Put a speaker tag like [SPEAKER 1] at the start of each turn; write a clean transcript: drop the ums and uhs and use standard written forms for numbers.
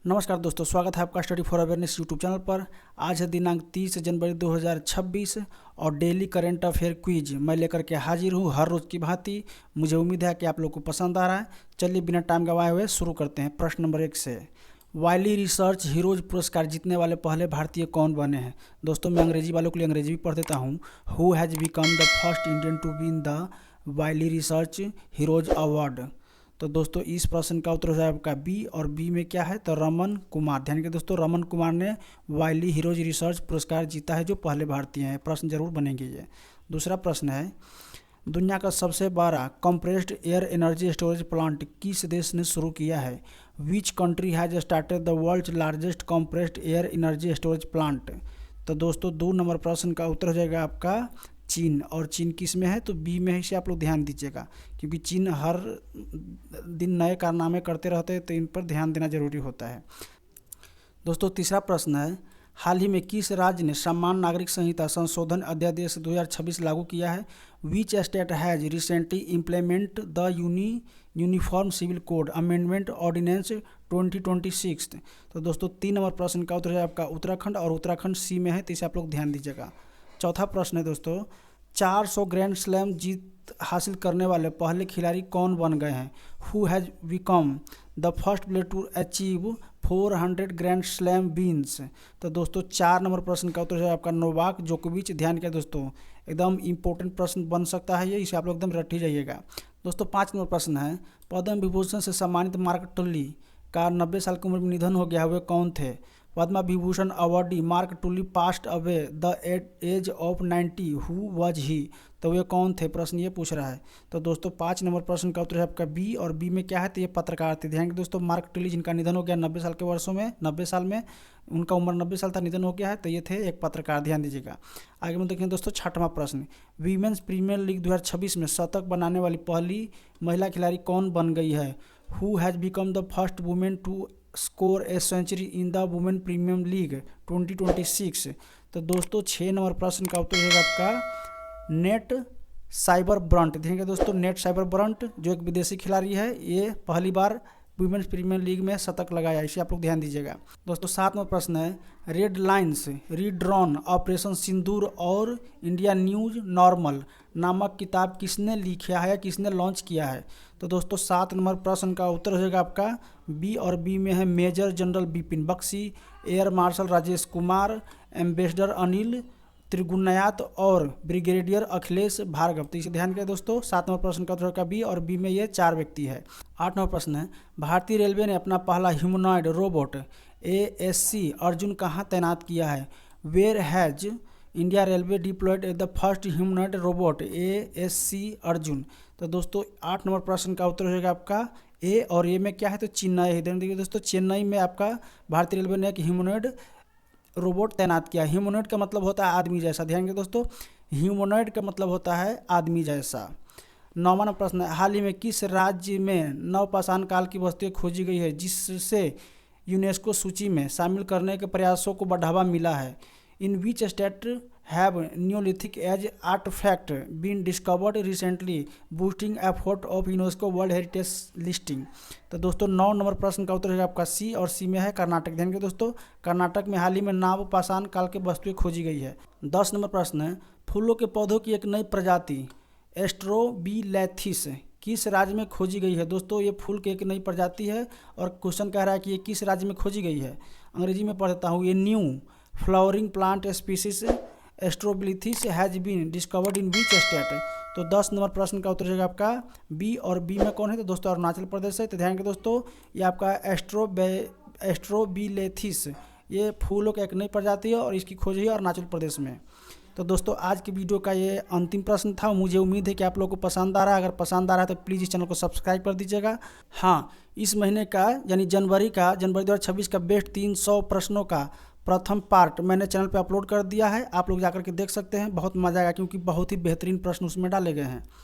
[SPEAKER 1] नमस्कार दोस्तों, स्वागत है आपका study for awareness YouTube channel पर। आज है दिनांक 30 जनवरी 2026 और डेली करंट अफेयर क्विज मैं लेकर के हाजिर हूँ हर रोज़ की भांति। मुझे उम्मीद है कि आप लोग को पसंद आ रहा है। चलिए बिना टाइम गंवाए हुए शुरू करते हैं। प्रश्न नंबर 1 से, वाइली रिसर्च हीरोज पुरस्कार जीतने वाले पहले भारतीय कौन बने हैं? दोस्तों मैं अंग्रेजी वालों के लिए अंग्रेजी भी पढ़ देता हूँ। Who has become the first Indian to win the Wiley research heroes award? तो दोस्तों इस प्रश्न का उत्तर हो जाएगा आपका बी, और बी में क्या है तो रमन कुमार। ध्यान के दोस्तों, रमन कुमार ने वाइली हीरोज रिसर्च पुरस्कार जीता है, जो पहले भारतीय हैं। प्रश्न जरूर बनेंगे ये। दूसरा प्रश्न है, दुनिया का सबसे बड़ा compressed air energy storage plant किस देश ने शुरू किया है? Which country has started the world's largest compressed air energy storage plant? तो दोस्तों 2 नंबर प्रश्न का उत्तर हो जाएगा आपका चीन। और चीन किस में है तो बी में है, इसे आप लोग ध्यान दीजिएगा, क्योंकि चीन हर दिन नए कारनामे करते रहते हैं, तो इन पर ध्यान देना जरूरी होता है। दोस्तों तीसरा प्रश्न है, हाल ही में किस राज्य ने समान नागरिक संहिता संशोधन अध्यादेश 2026 लागू किया है? Which state has recently implement the uniform civil code amendment ordinance 2026? तो दोस्तों 3 नंबर प्रश्न का उत्तर है आपका उत्तराखंड, और उत्तराखंड सी में है, तो इसे आप लोग ध्यान दीजिएगा। चौथा प्रश्न है दोस्तों, 400 ग्रैंड स्लैम जीत हासिल करने वाले पहले खिलाड़ी कौन बन गए हैं? Who has become the first player to achieve 400 grand slam wins? तो दोस्तों 4 नंबर प्रश्न का उत्तर है आपका नोवाक जोकोविच। ध्यान किया दोस्तों, एकदम इंपॉर्टेंट प्रश्न बन सकता है ये, इसे आप लोग एकदम रट ही जाइएगा। दोस्तों 5 नंबर प्रश्न है, पद्म विभूषण से सम्मानित मार्क टुल्ली का 90 साल की उम्र में निधन हो गया, वे कौन थे? Padma Vibhushan awardee Mark Tully passed away the age of 90, who was he? तो वे कौन थे? प्रश्न ये पूछ रहा है। तो दोस्तों 5 नंबर प्रश्न का उत्तर है आपका बी, और बी में क्या है तो ये पत्रकार थे। ध्यान दोस्तों, मार्क टुली जिनका निधन हो गया 90 साल के वर्षों में, 90 साल में उनका उम्र 90 साल था, निधन हो गया है, तो ये थे एक पत्रकार। ध्यान दीजिएगा। आगे में देखें दोस्तों 6वां प्रश्न, वीमेंस प्रीमियर लीग 2026 में शतक बनाने वाली पहली महिला खिलाड़ी कौन बन गई है? Who has become the first women to score a century in the women premier league 2026? तो दोस्तों 6 नंबर प्रश्न का उत्तर है आपका नेट साइबर ब्रंट। देखिए दोस्तों, नेट साइबर ब्रंट जो एक विदेशी खिलाड़ी है, ये पहली बार वुमेन्स प्रीमियर लीग में शतक लगाया, इसे आप लोग ध्यान दीजिएगा। दोस्तों 7वां प्रश्न है, रेड लाइन्स रीड्रॉन ऑपरेशन सिंदूर और इंडिया न्यूज नॉर्मल नामक किताब किसने लिखा है, किसने लॉन्च किया है? तो दोस्तों 7 नंबर प्रश्न का उत्तर हो जाएगा आपका बी, और बी में है major general Bipin Bakshi, air marshal Rajesh Kumar, ambassador Anil Trigunayat और ब्रिगेडियर अखिलेश भार्गव। तो इसे ध्यान करें दोस्तों, 7 नंबर प्रश्न का उत्तर का बी, और बी में ये 4 व्यक्ति है। 8 नंबर प्रश्न है, भारतीय रेलवे ने अपना पहला ह्यूमनॉइड रोबोट ASC अर्जुन कहाँ तैनात किया है? Where has India railway deployed the first humanoid robot ASC Arjun? तो दोस्तों 8 नंबर प्रश्न का उत्तर हो जाएगा आपका ए, और ए में क्या है तो चेन्नई। ध्यान देखिए दोस्तों, चेन्नई में आपका भारतीय रेलवे ने एक ह्यूमनॉइड रोबोट तैनात किया। ह्यूमनॉइड का मतलब होता है आदमी जैसा। ध्यान दें दोस्तों, ह्यूमनॉइड का मतलब होता है आदमी जैसा। 9वां प्रश्न है, हाल ही में किस राज्य में नवपाषाण काल की वस्तुएं खोजी गई है जिससे यूनेस्को सूची में शामिल करने के प्रयासों को बढ़ावा मिला है? In which state have neolithic age artefact been discovered recently boosting effort of UNESCO world heritage listing? तो दोस्तों 9 नंबर प्रश्न का उत्तर है आपका सी, और सी में है कर्नाटक। ध्यान के दोस्तों, कर्नाटक में हाल ही में नवपाषाण काल के वस्तुएं खोजी गई है। 10 नंबर प्रश्न है, फूलों के पौधों की एक नई प्रजाति एस्ट्रोबिलैथिस किस राज्य में खोजी गई है? दोस्तों ये फूल की एक नई प्रजाति है, और क्वेश्चन कह रहा है कि ये किस राज्य में खोजी गई है। अंग्रेजी में पढ़ता हूँ, ये new flowering plant species astrobilithis has been discovered in which state? तो 10 नंबर प्रश्न का उत्तर है आपका बी, और बी में कौन है तो दोस्तों अरुणाचल प्रदेश है। तो ध्यान के दोस्तों, ये आपका एस्ट्रोबिलेथिस ये फूलों का एक नई प्रजाति है, और इसकी खोज है अरुणाचल प्रदेश में। तो दोस्तों आज की वीडियो का ये अंतिम प्रश्न था। मुझे उम्मीद है कि आप लोगों को पसंद आ रहा है। अगर पसंद आ रहा है तो प्लीज़ इस चैनल को सब्सक्राइब कर दीजिएगा। हाँ, इस महीने का यानी जनवरी 2026 का बेस्ट 300 प्रश्नों का प्रथम पार्ट मैंने चैनल पे अपलोड कर दिया है। आप लोग जाकर के देख सकते हैं, बहुत मज़ा आएगा, क्योंकि बहुत ही बेहतरीन प्रश्न उसमें डाले गए हैं।